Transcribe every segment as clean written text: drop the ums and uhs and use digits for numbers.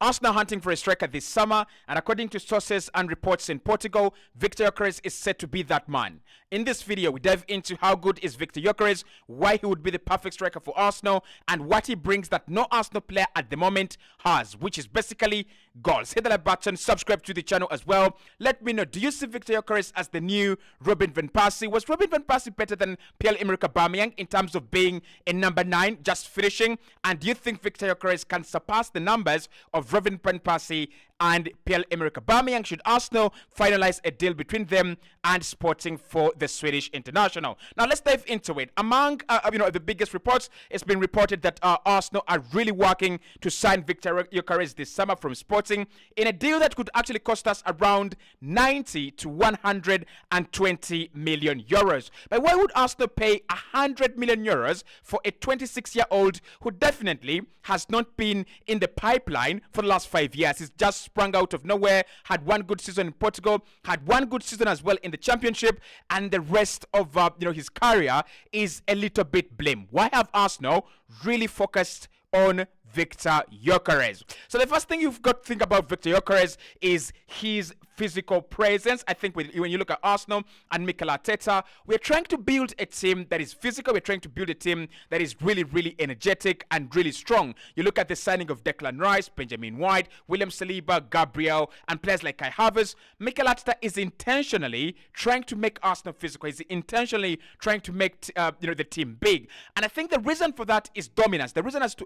Arsenal hunting for a striker this summer, and according to sources and reports in Portugal, Victor Gyökeres is set to be that man. In this video, we dive into how good is Victor Gyökeres, why he would be the perfect striker for Arsenal, and what he brings that no Arsenal player at the moment has, which is basically goals. Hit the like button, subscribe to the channel as well. Let me know, do you see Victor Gyökeres as the new Robin van Persie? Was Robin van Persie better than Pierre-Emerick Aubameyang in terms of being a number 9, just finishing? And do you think Victor Gyökeres can surpass the numbers of Robin van Persie and Pierre-Emerick Aubameyang? Should Arsenal finalize a deal between them and Sporting for the Swedish international? Now let's dive into it. Among the biggest reports, it's been reported that Arsenal are really working to sign Victor Gyökeres this summer from Sporting in a deal that could actually cost us around 90 to 120 million euros. But why would Arsenal pay 100 million euros for a 26-year-old who definitely has not been in the pipeline for the last 5 years? He's just sprung out of nowhere, had one good season in Portugal, had one good season as well in the Championship, and the rest of his career is a little bit blame. Why have Arsenal really focused on Victor Gyökeres? So the first thing you've got to think about Victor Gyökeres is his physical presence. I think when you look at Arsenal and Mikel Arteta, we're trying to build a team that is physical. We're trying to build a team that is really, really energetic and really strong. You look at the signing of Declan Rice, Benjamin White, William Saliba, Gabriel, and players like Kai Havertz. Mikel Arteta is intentionally trying to make Arsenal physical. He's intentionally trying to make the team big. And I think the reason for that is dominance. The reason as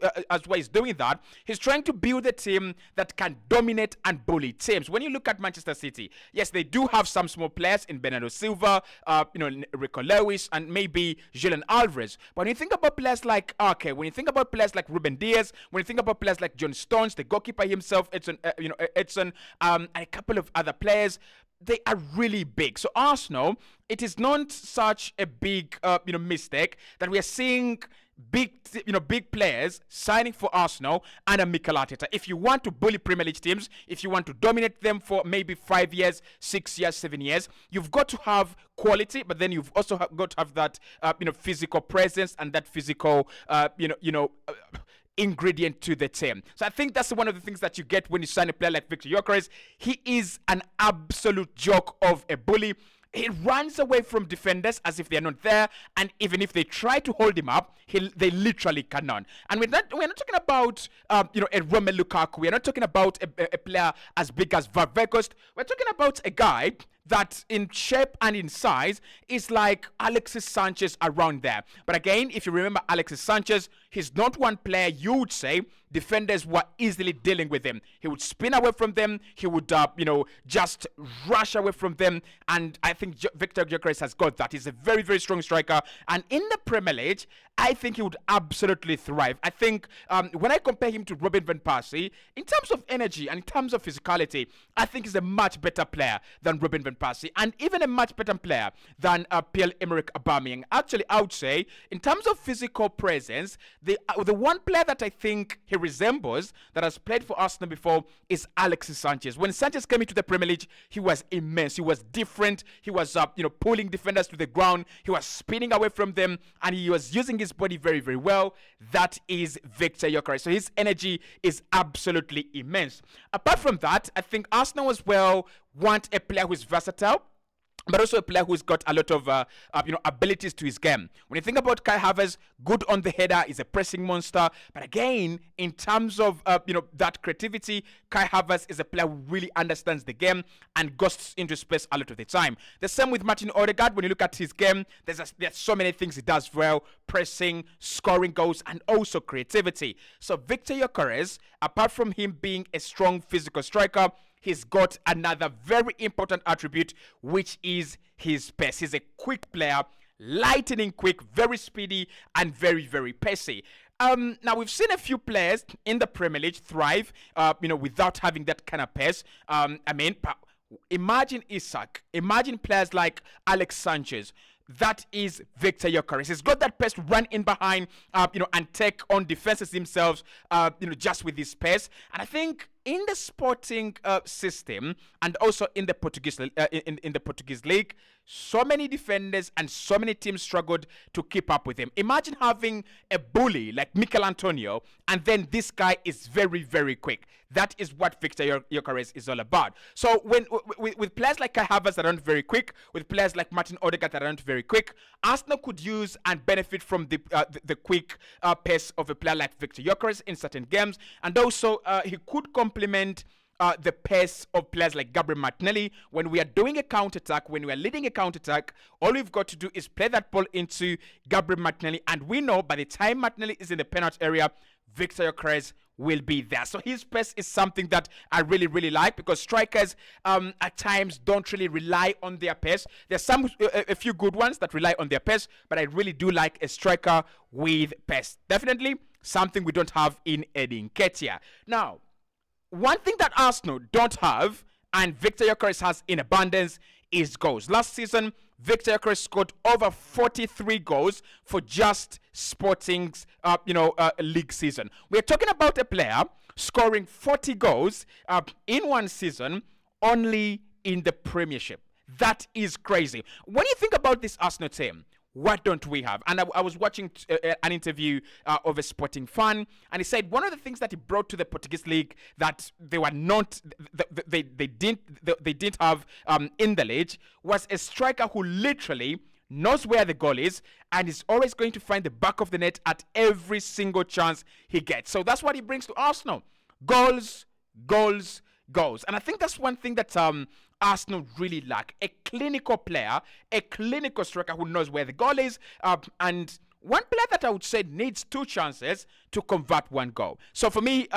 why he's doing that, he's trying to build a team that can dominate and bully teams. When you look at Manchester City, yes, they do have some small players in Bernardo Silva, Rico Lewis, and maybe Julian Alvarez. But when you think about players like when you think about players like Ruben Diaz, when you think about players like John Stones, the goalkeeper himself, Edson, and a couple of other players, they are really big. So Arsenal, it is not such a big mistake that we are seeing big players signing for Arsenal under Mikel Arteta. If you want to bully Premier League teams, if you want to dominate them for maybe 5 years, 6 years, 7 years, you've got to have quality, but then you've also got to have that physical presence and that physical ingredient to the team. So I think that's one of the things that you get when you sign a player like Victor Gyökeres. He is an absolute joke of a bully. He runs away from defenders as if they're not there, and even if they try to hold him up, they literally cannot. And we're not talking about a Romelu Lukaku. We're not talking about a player as big as Weghorst. We're talking about a guy that in shape and in size is like Alexis Sanchez around there. But again, if you remember Alexis Sanchez, he's not one player you would say defenders were easily dealing with him. He would spin away from them. He would, just rush away from them. And I think Victor Gyökeres has got that. He's a very, very strong striker. And in the Premier League, I think he would absolutely thrive. I think when I compare him to Robin van Persie, in terms of energy and in terms of physicality, I think he's a much better player than Robin van Persie, and even a much better player than Pierre-Emerick Aubameyang. Actually, I would say, in terms of physical presence, the one player that I think he resembles, that has played for Arsenal before, is Alexis Sanchez. When Sanchez came into the Premier League, he was immense. He was different. He was, pulling defenders to the ground. He was spinning away from them, and he was using his body very, very well. That is Victor Gyökeres. So his energy is absolutely immense. Apart from that, I think Arsenal as well want a player who is versatile, but also a player who's got a lot of abilities to his game. When you think about Kai Havertz, good on the header, is a pressing monster. But again, in terms of that creativity, Kai Havertz is a player who really understands the game and goes into space a lot of the time. The same with Martin Odegaard. When you look at his game, there's so many things he does well: pressing, scoring goals, and also creativity. So Victor Gyökeres, apart from him being a strong physical striker, he's got another very important attribute, which is his pace. He's a quick player, lightning quick, very speedy, and very, very pacey. Now, we've seen a few players in the Premier League thrive, without having that kind of pace. Imagine Isak. Imagine players like Alex Sanchez. That is Victor Gyökeres. He's got that pace to run in behind, and take on defenses themselves, just with his pace. And I think in the Sporting system, and also in the Portuguese in the Portuguese league, so many defenders and so many teams struggled to keep up with him. Imagine having a bully like Mikel Antonio, and then this guy is very, very quick. That is what Victor Gyökeres is all about. So when with players like Kai Havertz that aren't very quick, with players like Martin Odegaard that aren't very quick, Arsenal could use and benefit from the quick pace of a player like Victor Gyökeres in certain games, and also he could complement the pace of players like Gabriel Martinelli. When we are doing a counter-attack, when we are leading a counter-attack, all we've got to do is play that ball into Gabriel Martinelli, and we know by the time Martinelli is in the penalty area, Victor Gyökeres will be there. So his pace is something that I really, really like, because strikers at times don't really rely on their pace. There's a few good ones that rely on their pace, but I really do like a striker with pace. Definitely something we don't have in Eddie Nketiah. Now, one thing that Arsenal don't have, and Victor Gyökeres has in abundance, is goals. Last season, Victor Gyökeres scored over 43 goals for just Sporting's, league season. We're talking about a player scoring 40 goals in one season, only in the Premiership. That is crazy. When you think about this Arsenal team, what don't we have? And I was watching an interview of a Sporting fan, and he said one of the things that he brought to the Portuguese league that they were not, they didn't have in the league, was a striker who literally knows where the goal is and is always going to find the back of the net at every single chance he gets. So that's what he brings to Arsenal: goals, goals, goals. And I think that's one thing that Arsenal really lack: a clinical player, a clinical striker who knows where the goal is, and one player that I would say needs 2 chances to convert 1 goal. So for me,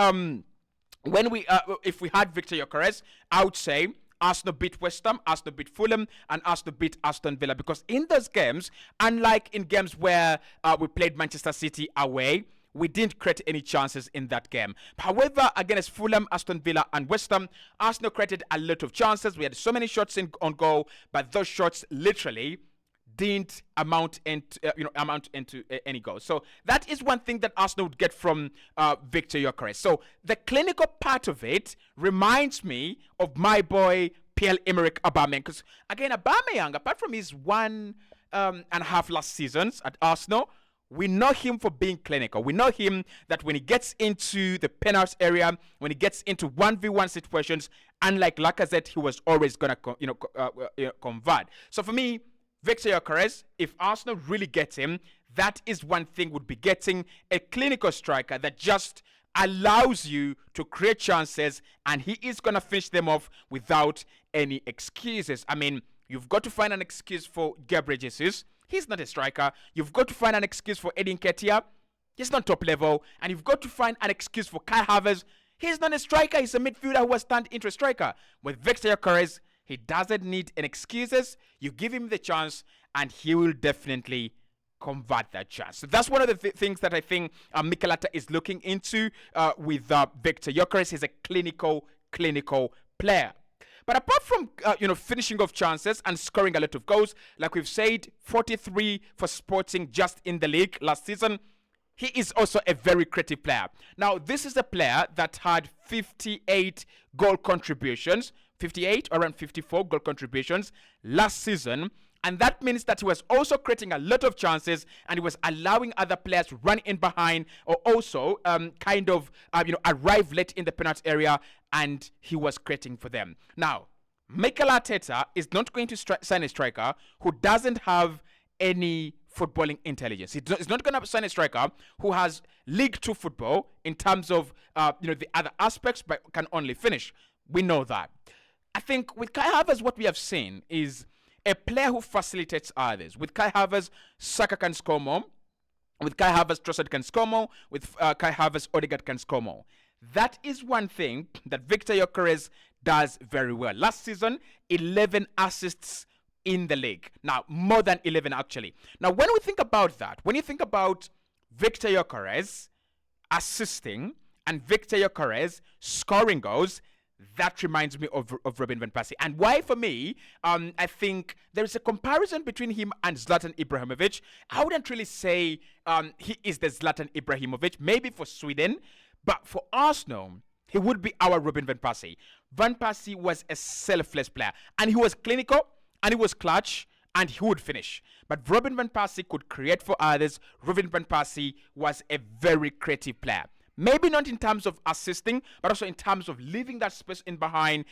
if we had Victor Gyökeres, I would say Arsenal beat West Ham, Arsenal beat Fulham, and Arsenal beat Aston Villa, because in those games, unlike in games where we played Manchester City away, we didn't create any chances in that game. However, against Fulham, Aston Villa, and West Ham, Arsenal created a lot of chances. We had so many shots on goal, but those shots literally didn't amount into any goals. So that is one thing that Arsenal would get from Victor Gyökeres. So the clinical part of it reminds me of my boy Pierre-Emerick Aubameyang, because again, Aubameyang, apart from his 1.5 last seasons at Arsenal, we know him for being clinical. We know him that when he gets into the penalty area, when he gets into 1v1 situations, unlike Lacazette, he was always going to convert. So for me, Victor Gyökeres, if Arsenal really gets him, that is one thing, would be getting a clinical striker that just allows you to create chances, and he is going to finish them off without any excuses. I mean, you've got to find an excuse for Gabriel Jesus. He's not a striker. You've got to find an excuse for Eddie Nketiah. He's not top level. And you've got to find an excuse for Kai Havertz. He's not a striker. He's a midfielder who has turned into a striker. With Victor Gyökeres, he doesn't need any excuses. You give him the chance, and he will definitely convert that chance. So that's one of the things that I think Mikel Arteta is looking into with Victor Gyökeres. He's a clinical player. But apart from, finishing off chances and scoring a lot of goals, like we've said, 43 for Sporting just in the league last season, he is also a very creative player. Now, this is a player that had 58 goal contributions, 58 or around 54 goal contributions last season. And that means that he was also creating a lot of chances, and he was allowing other players to run in behind, or also arrive late in the penalty area, and he was creating for them. Now, Mikel Arteta is not going to sign a striker who doesn't have any footballing intelligence. He's not going to sign a striker who has League 2 football in terms of the other aspects, but can only finish. We know that. I think with Kai Havertz, what we have seen is a player who facilitates others. With Kai Havertz, Saka can score more. With Kai Havertz, Trossard can score more. With Kai Havertz, Odegaard can score more. That is one thing that Victor Gyökeres does very well. Last season, 11 assists in the league. Now, more than 11 actually. Now, when we think about that, when you think about Victor Gyökeres assisting and Victor Gyökeres scoring goals, that reminds me of Robin van Persie. And why, for me, I think there is a comparison between him and Zlatan Ibrahimovic. I wouldn't really say he is the Zlatan Ibrahimovic, maybe for Sweden, but for Arsenal, he would be our Robin van Persie. Van Persie was a selfless player, and he was clinical, and he was clutch, and he would finish. But Robin van Persie could create for others. Robin van Persie was a very creative player. Maybe not in terms of assisting, but also in terms of leaving that space in behind,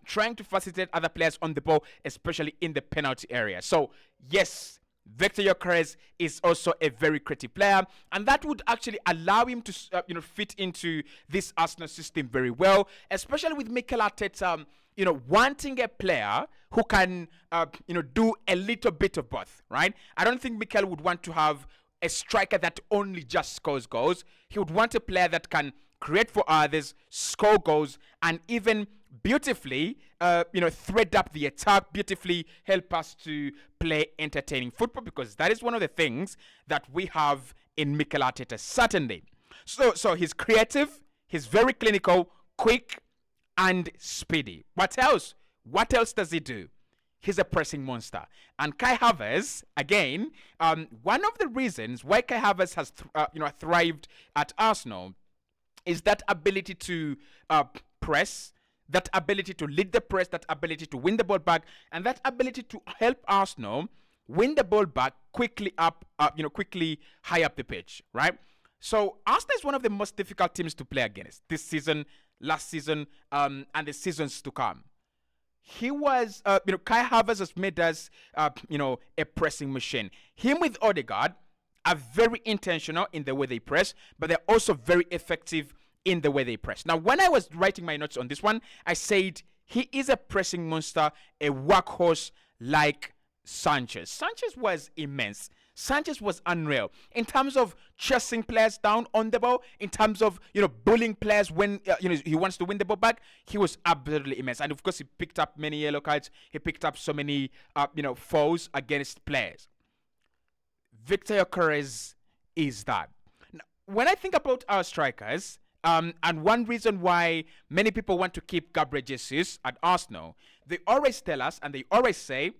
trying to facilitate other players on the ball, especially in the penalty area. So, yes, Victor Gyökeres is also a very creative player, and that would actually allow him to, fit into this Arsenal system very well, especially with Mikel Arteta, wanting a player who can, do a little bit of both, right? I don't think Mikel would want to have a striker that only just scores goals. He would want a player that can create for others, score goals, and even beautifully, thread up the attack, beautifully help us to play entertaining football, because that is one of the things that we have in Mikel Arteta, certainly. So he's creative, he's very clinical, quick, and speedy. What else? What else does he do? He's a pressing monster. And Kai Havertz, again, one of the reasons why Kai Havertz has thrived at Arsenal is that ability to press, that ability to lead the press, that ability to win the ball back, and that ability to help Arsenal win the ball back quickly quickly high up the pitch, right? So Arsenal is one of the most difficult teams to play against this season, last season, and the seasons to come. He was, Kai Havertz has made us, a pressing machine. Him with Odegaard are very intentional in the way they press, but they're also very effective in the way they press. Now, when I was writing my notes on this one, I said he is a pressing monster, a workhorse like Sanchez. Sanchez was immense. Sanchez was unreal in terms of chasing players down on the ball, in terms of bullying players when he wants to win the ball back. He was absolutely immense, and of course he picked up many yellow cards. He picked up so many fouls against players. Victor Gyökeres is that. Now, when I think about our strikers, and one reason why many people want to keep Gabriel Jesus at Arsenal, they always tell us and they always say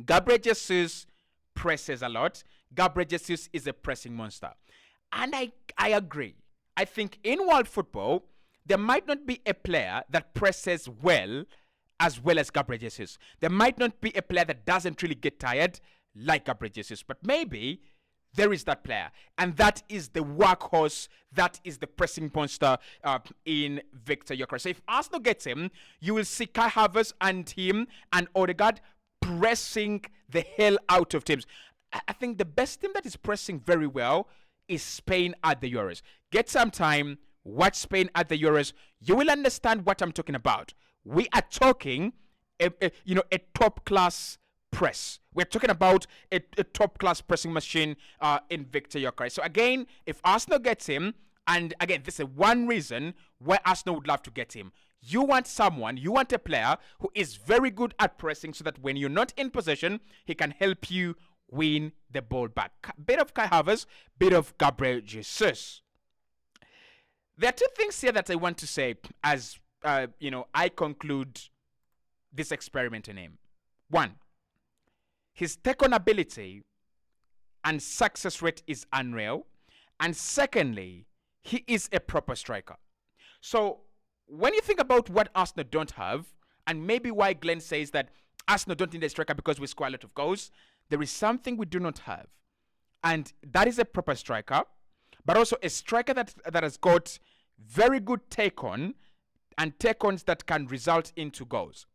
Gabriel Jesus presses a lot. Gabriel Jesus is a pressing monster. And I agree. I think in world football, there might not be a player that presses well as Gabriel Jesus. There might not be a player that doesn't really get tired like Gabriel Jesus. But maybe there is that player. And that is the workhorse. That is the pressing monster in Victor Gyökeres. So if Arsenal gets him, you will see Kai Havertz and him and Odegaard pressing the hell out of teams. I think the best team that is pressing very well is Spain at the Euros. Get some time, watch Spain at the Euros. You will understand what I'm talking about. We are talking a top class press. We're talking about a top class pressing machine in Victor Gyökeres. So again, if Arsenal gets him, and again, this is one reason why Arsenal would love to get him. You want a player who is very good at pressing so that when you're not in possession, he can help you win the ball back. Bit of Kai Havertz, bit of Gabriel Jesus. There are two things here that I want to say as, I conclude this experiment in him. One, his take-on ability and success rate is unreal. And secondly, he is a proper striker. So when you think about what Arsenal don't have, and maybe why Glenn says that Arsenal don't need a striker because we score a lot of goals, there is something we do not have. And that is a proper striker, but also a striker that has got very good take-on and take-ons that can result into goals.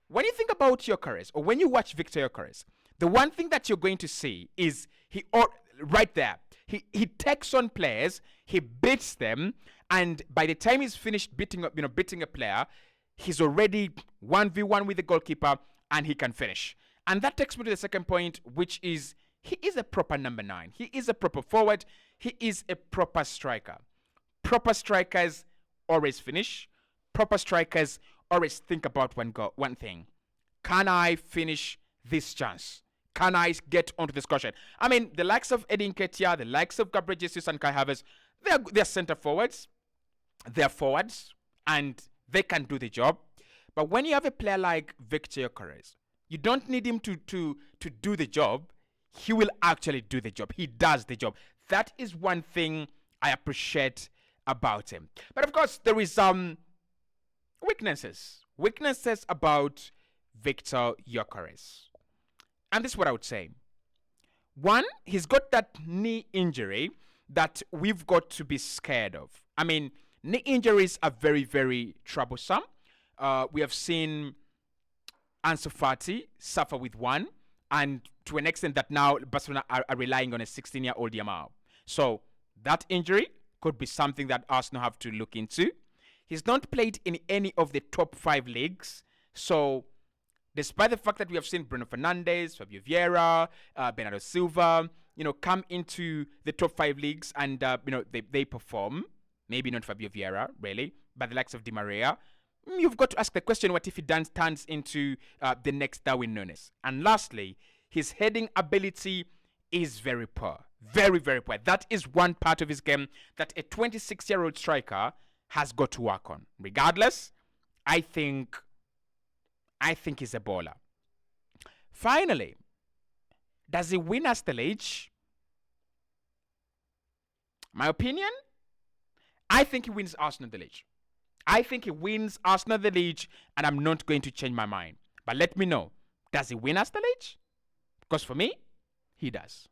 When you think about Gyökeres, or when you watch Victor Gyökeres, the one thing that you're going to see is right there, he takes on players, he beats them, and by the time he's finished beating a player, he's already 1v1 with the goalkeeper, and he can finish. And that takes me to the second point, which is he is a proper number 9. He is a proper forward. He is a proper striker. Proper strikers always finish. Proper strikers always think about one thing. Can I finish this chance? Can I get onto the discussion? I mean, the likes of Edin Ketia, the likes of Gabriel Jesus and Kai Havertz, they're center forwards. They're forwards, and they can do the job. But when you have a player like Victor Gyökeres, you don't need him to do the job. He will actually do the job. He does the job. That is one thing I appreciate about him. But of course, there is weaknesses. Weaknesses about Victor Gyökeres. And this is what I would say. One, he's got that knee injury that we've got to be scared of. I mean, knee injuries are very, very troublesome. We have seen Ansu Fati suffer with one, and to an extent that now Barcelona are relying on a 16-year-old Yamal. So that injury could be something that Arsenal have to look into. He's not played in any of the top 5 leagues. So despite the fact that we have seen Bruno Fernandes, Fabio Vieira, Bernardo Silva, come into the top 5 leagues and, they perform. Maybe not Fabio Vieira, really, but the likes of Di Maria. You've got to ask the question, what if he turns into the next Darwin Núñez? And lastly, his heading ability is very poor. Very, very poor. That is one part of his game that a 26-year-old striker has got to work on. Regardless, I think he's a baller. Finally, does he win us the league? My opinion, I think he wins Arsenal the league. I think he wins Arsenal the league, and I'm not going to change my mind. But let me know, does he win us the league? Because for me, he does.